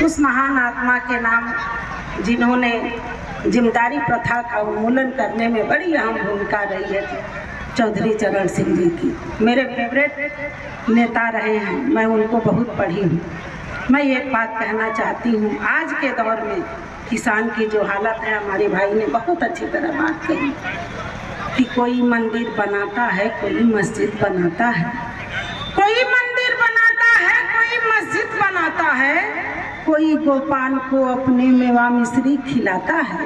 उस महान आत्मा के नाम जिन्होंने जिम्मेदारी प्रथा का उन्मूलन करने में बड़ी अहम भूमिका रही है, चौधरी चरण सिंह जी की मेरे फेवरेट नेता रहे हैं। मैं उनको बहुत पढ़ी हूँ। मैं एक बात कहना चाहती हूँ, आज के दौर में किसान की जो हालत है, हमारे भाई ने बहुत अच्छी तरह बात कही कि कोई मंदिर बनाता है, कोई मस्जिद बनाता है, कोई मंदिर बनाता है, कोई मस्जिद बनाता है, कोई गोपाल को अपने मेवा मिश्री खिलाता है,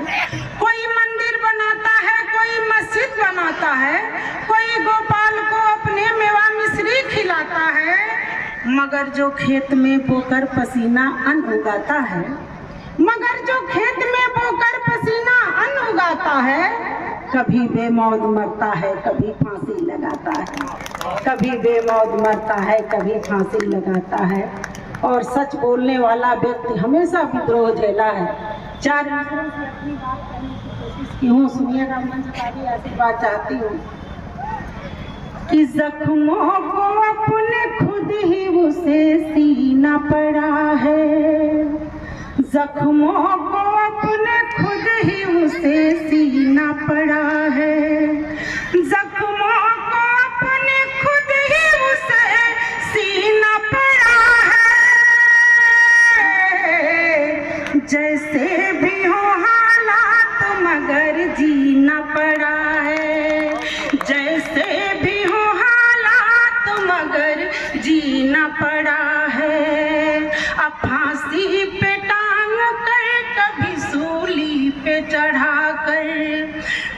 कोई मंदिर बनाता है, कोई मस्जिद बनाता है, कोई गोपाल को अपने मेवा मिश्री खिलाता है, मगर जो खेत में बोकर पसीना अन्न उगाता है, मगर जो खेत में बोकर पसीना अन्न उगाता है, कभी बेमौत मरता है, कभी फांसी लगाता है, कभी बेमौत मरता है, कभी फांसी लगाता है। और सच बोलने वाला व्यक्ति हमेशा विद्रोह झेला है। 4 मिनट से अपनी बात करने की कोशिश की हूँ, सुनिएगा। मंच का भी आशीर्वाद चाहती हूँ कि जख्मों को अपने खुद ही उसे सीना पड़ा है, जख्मों को अपने खुद ही उसे सीना पड़ा है, जख्मों को अपने खुद ही उसे सीना पड़ा है। जैसे भी हो हालात मगर जीना पड़ा है, जैसे भी हो हालात मगर जीना पड़ा है। अब फांसी पे टांग कर, कभी सूली पे चढ़ा कर,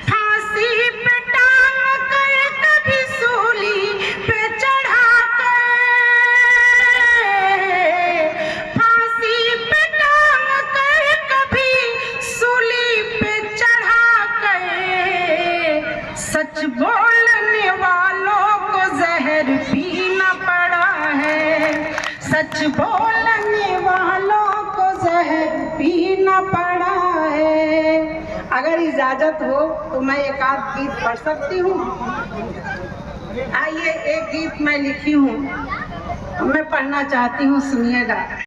फांसी पे टांग कर, कभी सूली पे चढ़ा कर, फांसी पे टांग कर, कभी सूली पे चढ़ा कर। सच बोलने वालों को जहर पीना पड़ा है, सच बोलने वालों को जहर पीना पड़ा है। अगर इजाजत हो तो मैं एक आध गीत पढ़ सकती हूँ। आइए, एक गीत मैं लिखी हूँ, मैं पढ़ना चाहती हूँ, सुनिएगा।